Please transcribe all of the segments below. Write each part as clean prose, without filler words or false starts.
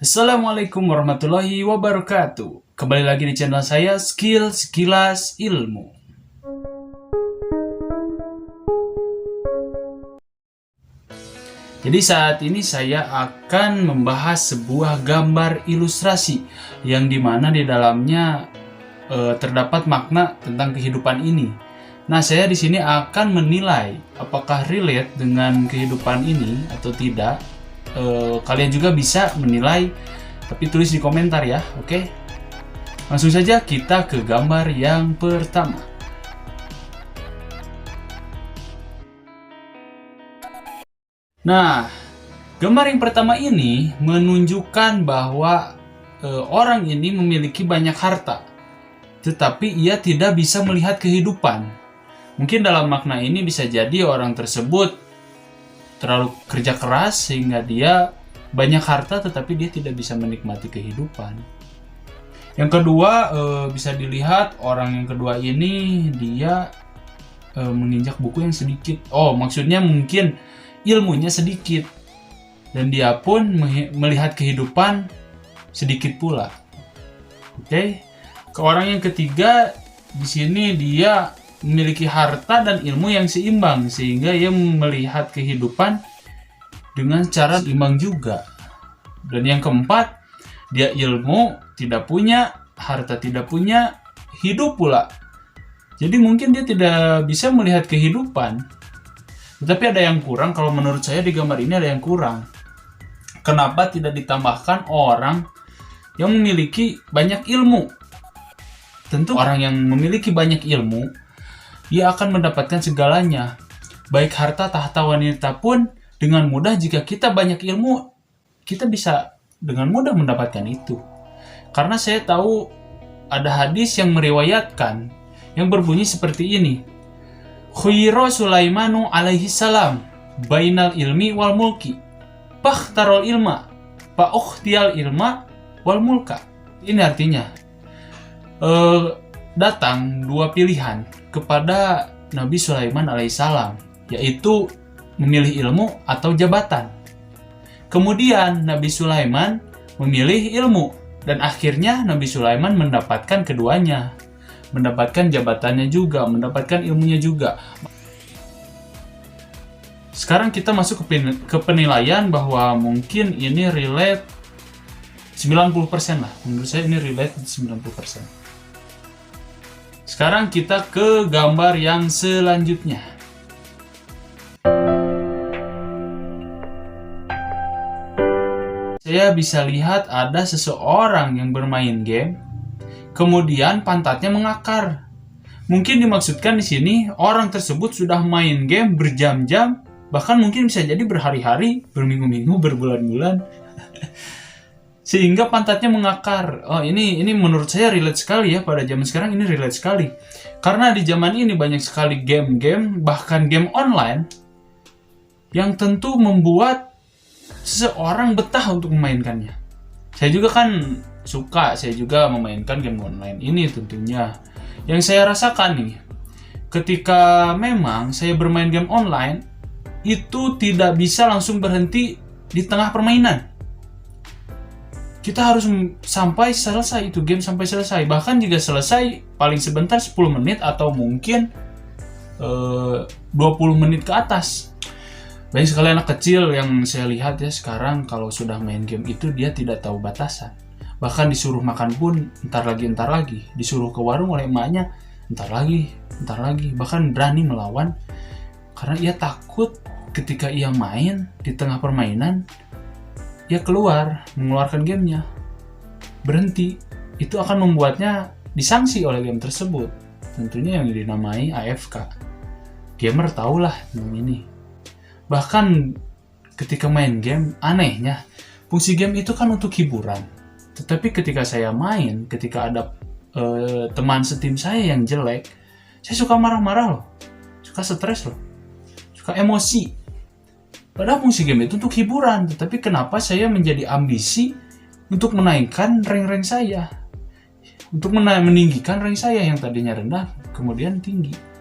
Assalamualaikum warahmatullahi wabarakatuh. Kembali lagi di channel saya Sekilas Ilmu. Jadi saat ini saya akan membahas sebuah gambar ilustrasi yang dimana di dalamnya terdapat makna tentang kehidupan ini. Nah, saya di sini akan menilai apakah relate dengan kehidupan ini atau tidak. Kalian juga bisa menilai, tapi tulis di komentar ya, oke? Langsung saja kita ke gambar yang pertama. Nah, gambar yang pertama ini menunjukkan bahwa orang ini memiliki banyak harta, tetapi ia tidak bisa melihat kehidupan. Mungkin dalam makna ini bisa jadi orang tersebut terlalu kerja keras sehingga dia banyak harta tetapi dia tidak bisa menikmati kehidupan. Yang kedua, bisa dilihat orang yang kedua ini dia menginjak buku yang sedikit. Oh, maksudnya mungkin ilmunya sedikit dan dia pun melihat kehidupan sedikit pula. Oke. Ke orang yang ketiga di sini dia memiliki harta dan ilmu yang seimbang sehingga ia melihat kehidupan dengan cara seimbang juga. Dan yang keempat, dia ilmu tidak punya, harta tidak punya, hidup pula. Jadi mungkin dia tidak bisa melihat kehidupan. Tetapi ada yang kurang, kalau menurut saya di gambar ini ada yang kurang. Kenapa tidak ditambahkan orang yang memiliki banyak ilmu? Tentu orang yang memiliki banyak ilmu, dia akan mendapatkan segalanya. Baik harta, tahta, wanita pun dengan mudah jika kita banyak ilmu, kita bisa dengan mudah mendapatkan itu. Karena saya tahu ada hadis yang meriwayatkan yang berbunyi seperti ini. Khuyiro Sulaimanu alaihi salam bainal ilmi wal mulki pakhtarol ilma pa'ukhtiyal ilma wal mulka. Ini artinya datang dua pilihan kepada Nabi Sulaiman alaihissalam, yaitu memilih ilmu atau jabatan. Kemudian Nabi Sulaiman memilih ilmu dan akhirnya Nabi Sulaiman mendapatkan keduanya. Mendapatkan jabatannya juga, mendapatkan ilmunya juga. Sekarang kita masuk ke penilaian bahwa mungkin ini relate 90% lah. Menurut saya ini relate 90%. Sekarang kita ke gambar yang selanjutnya. Saya bisa lihat ada seseorang yang bermain game, kemudian pantatnya mengakar. Mungkin dimaksudkan di sini orang tersebut sudah main game berjam-jam, bahkan mungkin bisa jadi berhari-hari, berminggu-minggu, berbulan-bulan, sehingga pantatnya mengakar. Oh, ini menurut saya relate sekali ya, pada zaman sekarang ini relate sekali. Karena di zaman ini banyak sekali game-game, bahkan game online, yang tentu membuat seseorang betah untuk memainkannya. Saya juga kan saya juga memainkan game online ini tentunya. Yang saya rasakan nih, ketika memang saya bermain game online, itu tidak bisa langsung berhenti di tengah permainan. Kita harus sampai selesai itu game, sampai selesai. Bahkan jika selesai paling sebentar 10 menit atau mungkin 20 menit ke atas. Banyak sekali anak kecil yang saya lihat ya sekarang kalau sudah main game itu dia tidak tahu batasan. Bahkan disuruh makan pun entar lagi. Disuruh ke warung oleh emaknya entar lagi. Bahkan berani melawan karena ia takut ketika ia main di tengah permainan, ia mengeluarkan gamenya, berhenti. Itu akan membuatnya disanksi oleh game tersebut. Tentunya yang dinamai AFK. Gamer tahulah ini. Bahkan ketika main game, anehnya fungsi game itu kan untuk hiburan. Tetapi ketika saya main, ketika ada teman setim saya yang jelek, saya suka marah-marah loh, suka stres loh, suka emosi. Padahal fungsi game itu untuk hiburan, tetapi kenapa saya menjadi ambisi untuk menaikkan rank saya, untuk meninggikan rank saya yang tadinya rendah kemudian tinggi.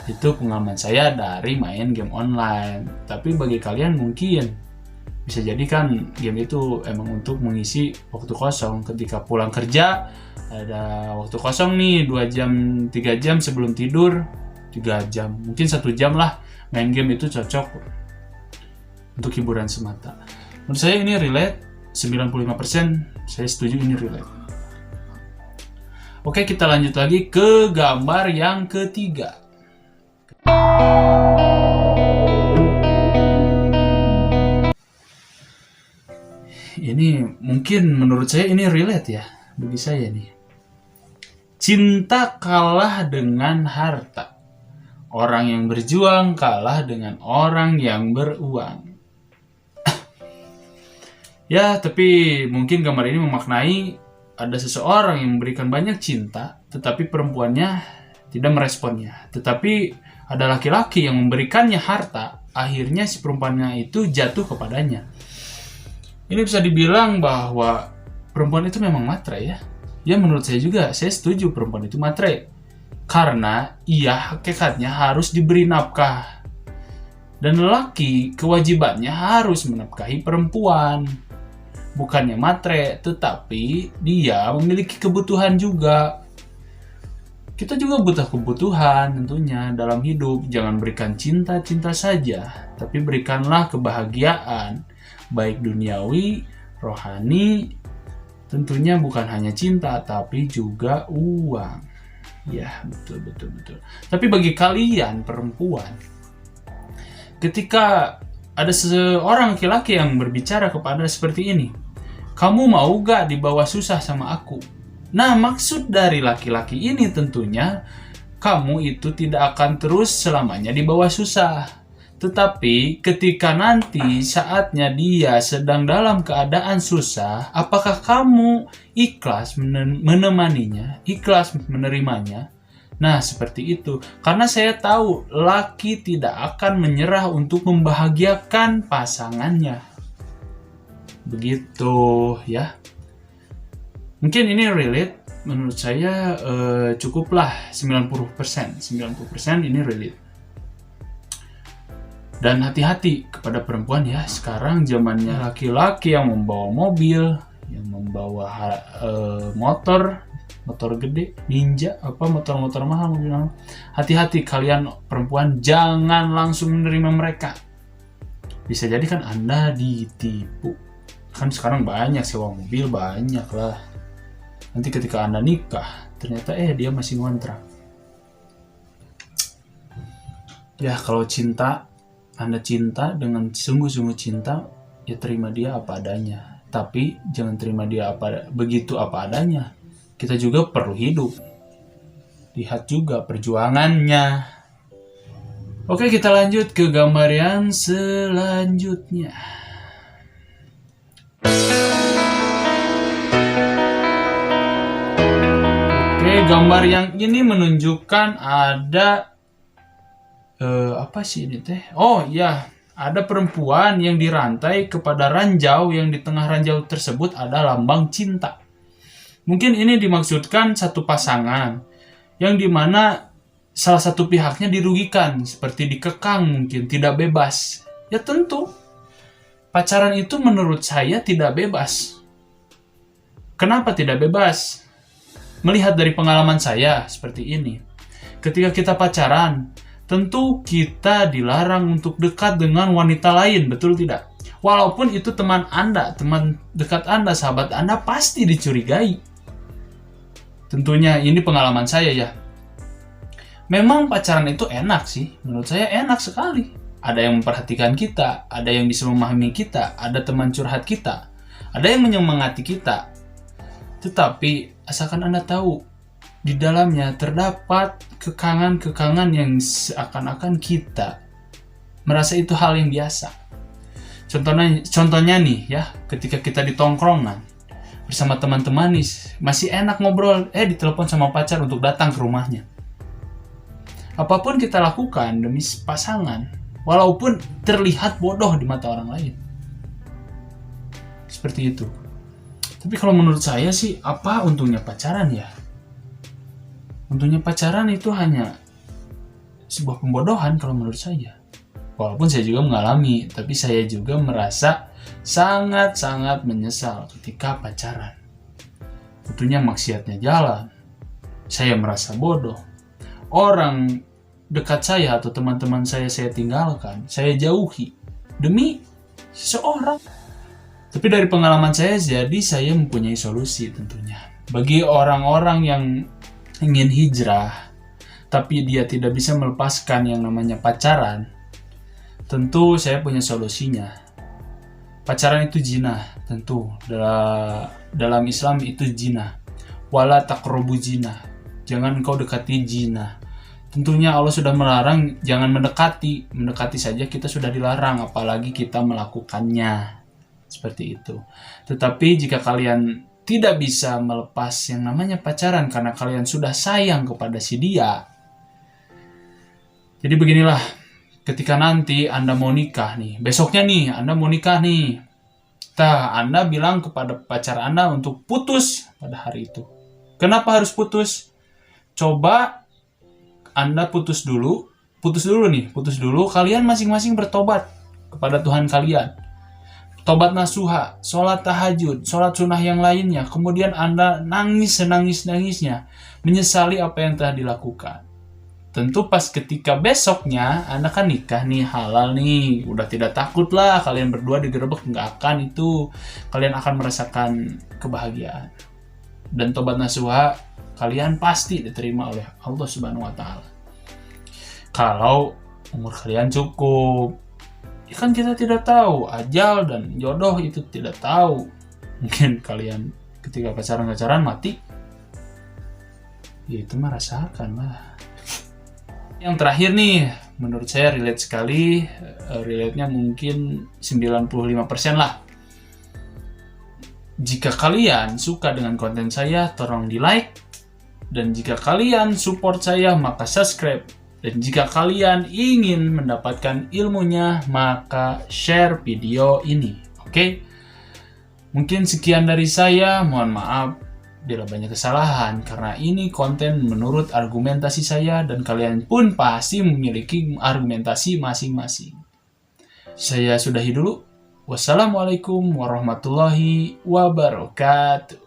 Itu pengalaman saya dari main game online. Tapi bagi kalian mungkin Bisa jadi kan game itu emang untuk mengisi waktu kosong. Ketika pulang kerja, ada waktu kosong nih 2 jam, 3 jam sebelum tidur, 3 jam, mungkin 1 jam lah main game itu cocok untuk hiburan semata. Menurut saya ini relate, 95% saya setuju ini relate. Oke, kita lanjut lagi ke gambar yang ketiga. Ini mungkin menurut saya ini relate ya, bagi saya nih. Cinta kalah dengan harta. Orang yang berjuang kalah dengan orang yang beruang. Ya, tapi mungkin gambar ini memaknai ada seseorang yang memberikan banyak cinta, tetapi perempuannya tidak meresponnya. Tetapi ada laki-laki yang memberikannya harta, akhirnya si perempuannya itu jatuh kepadanya. Ini bisa dibilang bahwa perempuan itu memang matre ya. Ya menurut saya juga, saya setuju perempuan itu matre. Karena ia hakikatnya harus diberi nafkah. Dan lelaki kewajibannya harus menafkahi perempuan. Bukannya matre, tetapi dia memiliki kebutuhan juga. Kita juga butuh kebutuhan tentunya dalam hidup. Jangan berikan cinta-cinta saja, tapi berikanlah kebahagiaan. Baik duniawi, rohani, tentunya bukan hanya cinta, tapi juga uang. Ya, betul. Tapi bagi kalian perempuan, ketika ada seorang laki-laki yang berbicara kepada seperti ini, kamu mau gak dibawa susah sama aku? Nah, maksud dari laki-laki ini tentunya, kamu itu tidak akan terus selamanya dibawa susah. Tetapi ketika nanti saatnya dia sedang dalam keadaan susah, apakah kamu ikhlas menemaninya, ikhlas menerimanya? Nah, seperti itu. Karena saya tahu laki tidak akan menyerah untuk membahagiakan pasangannya. Begitu ya. Mungkin ini relate, menurut saya cukuplah 90%. 90% ini relate. Dan hati-hati kepada perempuan ya, sekarang zamannya laki-laki yang membawa mobil, yang membawa motor gede, Ninja, motor-motor mahal, mobil mahal. Hati-hati kalian perempuan, jangan langsung menerima mereka. Bisa jadi kan Anda ditipu. Kan sekarang banyak sewa mobil, banyak lah. Nanti ketika Anda nikah, ternyata dia masih ngontrak. Ya, kalau Anda cinta dengan sungguh-sungguh cinta, ya terima dia apa adanya. Tapi jangan terima dia begitu apa adanya. Kita juga perlu hidup. Lihat juga perjuangannya. Oke, kita lanjut ke gambar yang selanjutnya. Oke, gambar yang ini menunjukkan ada apa sih ini teh? Oh ya, ada perempuan yang dirantai kepada ranjau, yang di tengah ranjau tersebut ada lambang cinta. Mungkin ini dimaksudkan satu pasangan yang dimana salah satu pihaknya dirugikan, seperti dikekang, mungkin tidak bebas. Ya tentu, pacaran itu menurut saya tidak bebas. Kenapa tidak bebas? Melihat dari pengalaman saya seperti ini. Ketika kita pacaran, tentu kita dilarang untuk dekat dengan wanita lain, betul tidak? Walaupun itu teman Anda, teman dekat Anda, sahabat Anda, pasti dicurigai. Tentunya ini pengalaman saya ya. Memang pacaran itu enak sih, menurut saya enak sekali. Ada yang memperhatikan kita, ada yang bisa memahami kita, ada teman curhat kita, ada yang menyemangati kita. Tetapi asalkan Anda tahu, di dalamnya terdapat kekangan-kekangan yang seakan-akan kita merasa itu hal yang biasa. Contohnya nih ya, ketika kita di tongkrongan bersama teman-teman nih, masih enak ngobrol, ditelepon sama pacar untuk datang ke rumahnya. Apapun kita lakukan demi pasangan, walaupun terlihat bodoh di mata orang lain. Seperti itu. Tapi kalau menurut saya sih, apa untungnya pacaran ya? Untungnya pacaran itu hanya sebuah pembodohan kalau menurut saya. Walaupun saya juga mengalami, tapi saya juga merasa sangat-sangat menyesal ketika pacaran. Tentunya maksiatnya jalan. Saya merasa bodoh. Orang dekat saya atau teman-teman saya tinggalkan, saya jauhi demi seseorang. Tapi dari pengalaman saya, jadi saya mempunyai solusi tentunya. Bagi orang-orang yang ingin hijrah, tapi dia tidak bisa melepaskan yang namanya pacaran, tentu saya punya solusinya. Pacaran itu zina, tentu. Dalam Islam itu zina. Wala taqrabu zina. Jangan kau dekati zina. Tentunya Allah sudah melarang jangan mendekati. Mendekati saja kita sudah dilarang, apalagi kita melakukannya. Seperti itu. Tetapi jika kalian tidak bisa melepas yang namanya pacaran karena kalian sudah sayang kepada si dia. Jadi beginilah, ketika nanti Anda mau nikah nih, besoknya nih Anda mau nikah nih. Anda bilang kepada pacar Anda untuk putus pada hari itu. Kenapa harus putus? Coba Anda putus dulu, kalian masing-masing bertobat kepada Tuhan kalian. Tobat nasuha, sholat tahajud, sholat sunnah yang lainnya. Kemudian Anda nangis senangis-nangisnya, menyesali apa yang telah dilakukan. Tentu pas ketika besoknya Anda kan nikah nih, halal nih, udah tidak takut lah kalian berdua digerebek, nggak akan itu. Kalian akan merasakan kebahagiaan. Dan tobat nasuha kalian pasti diterima oleh Allah Subhanahu wa Ta'ala. Kalau umur kalian cukup. Kan kita tidak tahu, ajal dan jodoh itu tidak tahu. Mungkin kalian ketika pacaran mati, ya itu mah rasakan lah. Yang terakhir nih, menurut saya relate sekali. Relate-nya mungkin 95% lah. Jika kalian suka dengan konten saya, tolong di like. Dan jika kalian support saya, maka subscribe. Dan jika kalian ingin mendapatkan ilmunya, maka share video ini. Oke? Mungkin sekian dari saya. Mohon maaf bila banyak kesalahan, karena ini konten menurut argumentasi saya dan kalian pun pasti memiliki argumentasi masing-masing. Saya sudahi dulu. Wassalamualaikum warahmatullahi wabarakatuh.